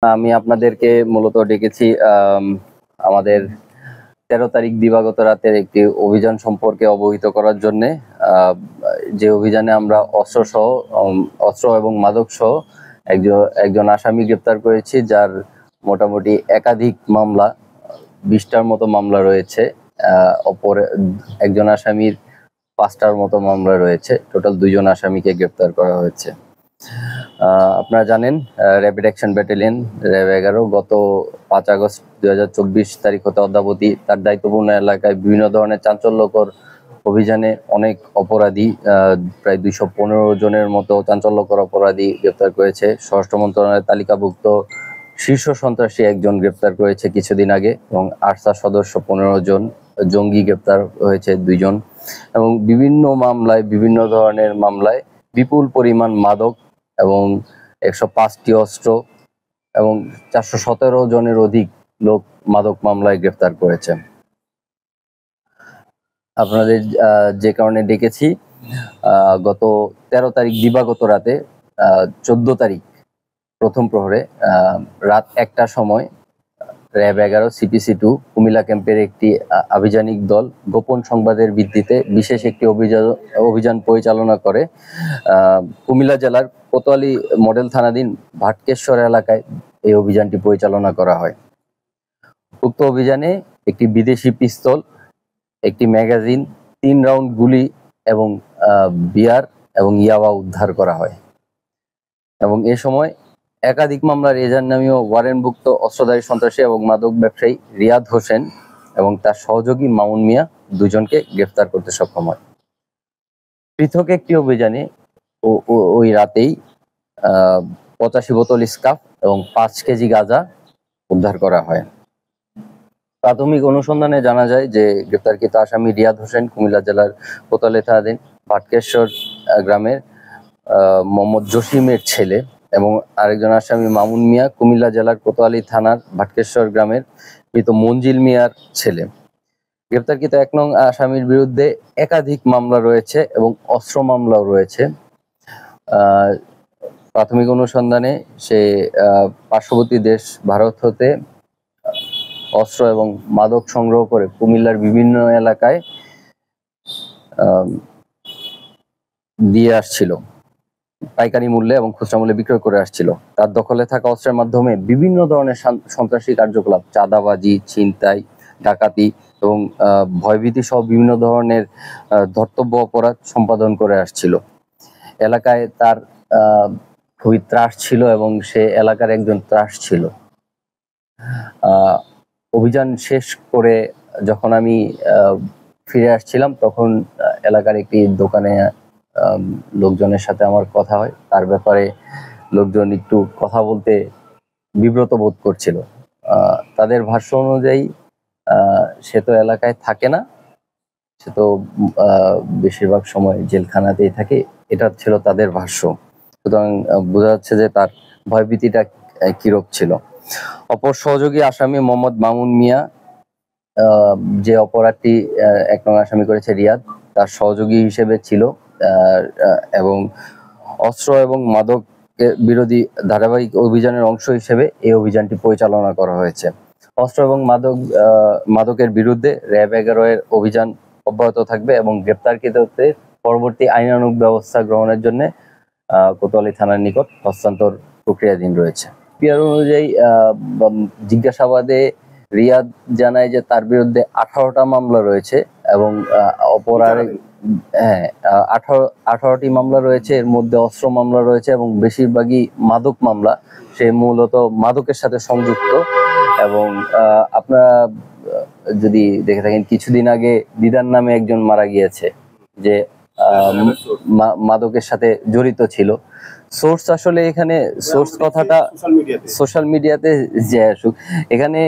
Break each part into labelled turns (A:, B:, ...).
A: আমি আপনাদেরকে মূলত ডেকেছি আমাদের 13 তারিখ দিবাগত রাতের একটি অভিযান সম্পর্কে অবহিত করার জন্য। যে অভিযানে আমরা অস্ত্র এবং মাদক সহ একজন আসামি গ্রেপ্তার করেছি, যার মোটামুটি একাধিক মামলা, 20টার মতো মামলা রয়েছে। অপর একজন আসামির 5টার মতো মামলা রয়েছে। টোটাল 2 জন আসামিকে গ্রেপ্তার করা হয়েছে। আপনারা জানেন র্যাপিড অ্যাকশন ব্যাটালিয়ন র্যাব 11 গত 5 আগস্ট 2024 তারিখ হতে অদ্যাবধি তার দায়িত্বপূর্ণ এলাকায় বিভিন্ন ধরনের চাঞ্চল্যকর অভিযানে অনেক অপরাধী, প্রায় 215 জনের মতো চাঞ্চল্যকর অপরাধী গ্রেপ্তার করেছে। স্বরাষ্ট্র মন্ত্রণালয়ের তালিকাভুক্ত শীর্ষ সন্ত্রাসী একজন গ্রেপ্তার করেছে কিছুদিন আগে, এবং আরসা সদস্য 15 জন, জঙ্গি গ্রেপ্তার হয়েছে 2 জন, এবং বিভিন্ন ধরনের মামলায় বিপুল পরিমাণ মাদক এবং 105টি অস্ত্র এবং 417 জনের অধিক লোক মাদক মামলায় গ্রেফতার করেছে। আপনাদের যে কারণে ডেকেছি, গত 13 তারিখ দিবাগত রাতে 14 তারিখ প্রথম প্রহরে রাত 1টার সময় র্যাব 11 CPC 2 কুমিল্লা ক্যাম্পের একটি আভিযানিক দল গোপন সংবাদের ভিত্তিতে বিশেষ একটি অভিযান পরিচালনা করে কুমিল্লা জেলার কোতোয়ালি মডেল থানাধীন ভাটকেশ্বর এলাকায় এই অভিযানটি পরিচালনা করা হয়। উক্ত অভিযানে একটি বিদেশি পিস্তল, একটি ম্যাগাজিন, 3 রাউন্ড গুলি এবং বিয়ার এবং ইয়াবা উদ্ধার করা হয়, এবং এ সময় একাধিক মামলার এজাহার নামীয় ওয়ারেন্টভুক্ত অস্ত্রধারী সন্ত্রাসী এবং মাদক ব্যবসায়ী রিয়াদ হোসেন এবং তার সহযোগী মামুন মিয়া 2 জনকে গ্রেফতার করতে সক্ষম হয়। পৃথক একটি অভিযানে ওই রাতেই 85 বোতল স্কাফ এবং 5 কেজি গাঁজা উদ্ধার করা হয়। প্রাথমিক অনুসন্ধানে জানা যায় যে গ্রেপ্তারকৃত আসামি রিয়াদ হোসেন কুমিল্লা জেলার কোতোয়ালি থানাধীন ভাটকেশ্বর গ্রামের মোহাম্মদ জসিমের ছেলে, এবং আরেকজন আসামি মামুন মিয়া কুমিল্লা জেলার কোতোয়ালি থানার ভাটকেশ্বর গ্রামের মৃত মঞ্জিল মিয়ার ছেলে। গ্রেপ্তারকৃত 1 নং আসামির বিরুদ্ধে একাধিক মামলা রয়েছে এবং অস্ত্র মামলাও রয়েছে। প্রাথমিক অনুসন্ধানে সে পার্শ্ববর্তী দেশ ভারত হতে অস্ত্র এবং মাদক সংগ্রহ করে কুমিল্লার বিভিন্ন এলাকায় দিয়ে আসছিল, পাইকারি মূল্যে এবং খুচরা মূল্যে বিক্রয় করে আসছিল। তার দখলে থাকা অস্ত্রের মাধ্যমে বিভিন্ন ধরনের সন্ত্রাসী কার্যকলাপ, চাঁদাবাজি, ছিনতাই, ডাকাতি এবং ভয়ভীতি সহ বিভিন্ন ধরনের ধর্তব্য অপরাধ সম্পাদন করে আসছিল। এলাকায় তার খুবই ত্রাস ছিল এবং সে এলাকার একজন ত্রাস ছিল। অভিযান শেষ করে যখন আমি ফিরে আসছিলাম, তখন এলাকার একটি দোকানে লোকজনের সাথে আমার কথা হয়। তার ব্যাপারে লোকজন একটু কথা বলতে বিব্রত বোধ করছিল। তাদের ভাষ্য অনুযায়ী সে তো এলাকায় থাকে না, সে তো বেশিরভাগ সময় জেলখানাতেই থাকে, এটা ছিল তাদের ভাষ্য। সুতরাং বোঝা যাচ্ছে যে তার ভয়ভীতিটা কিরূপ ছিল। অপর সহযোগী আসামি মোহাম্মদ মামুন মিয়া, যে অপরাধটি 1 নং আসামি করেছে রিয়াদ, তার সহযোগী হিসেবে ছিল, এবং অস্ত্র এবং মাদক বিরোধী ধারাবাহিক অভিযানের অংশ হিসেবে এই অভিযানটি পরিচালনা করা হয়েছে। অস্ত্র এবং মাদকের বিরুদ্ধে র্যাব 11 এর অভিযান অব্যাহত থাকবে এবং গ্রেপ্তারকৃতদের পরবর্তী আইনানুগ ব্যবস্থা গ্রহণের জন্য কোতোয়ালি থানার নিকট হস্তান্তর প্রক্রিয়াধীন রয়েছে। পিআর অনুযায়ী জিজ্ঞাসাবাদে রিয়াদ জানায় যে তার বিরুদ্ধে 18টা মামলা রয়েছে এবং অপর আরেক 18টি মামলা রয়েছে। এর মধ্যে অস্ত্র মামলা রয়েছে এবং বেশিরভাগই মাদক মামলা। সে মূলত মাদকের সাথে সংযুক্ত। এবং আপনারা যদি দেখে থাকেন, কিছুদিন আগে দিদার নামে একজন মারা গিয়েছে, যে মাদকের সাথে জড়িত ছিল। সোর্স আসলে এখানে সোর্স কথাটা সোশ্যাল মিডিয়াতে যে আসুক, এখানে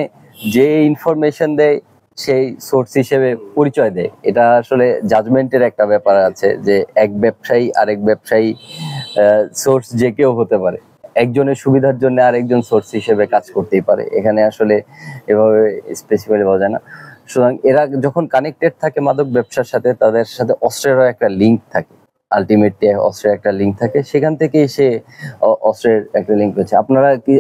A: যে ইনফরমেশন দেয় সেই সোর্স হিসেবে পরিচয় দেয়। এটা আসলে জাজমেন্টের একটা ব্যাপার আছে, যে এক ব্যবসায়ী আরেক ব্যবসায়ী সোর্স যে কেউ হতে পারে, একজনের সুবিধার জন্য আরেকজন সোর্স হিসেবে কাজ করতেই পারে। এখানে আসলে এভাবে স্পেসিফিক্যালি বলা যায় না। সুতরাং এরা যখন কানেক্টেড থাকে মাদক ব্যবসার সাথে, তাদের সাথে অস্ত্রেরও একটা লিঙ্ক থাকে, আলটিমেটলি অস্ত্রের একটা লিঙ্ক থাকে, সেখান থেকেই সে অস্ত্রের একটা লিঙ্ক হচ্ছে। আপনারা কি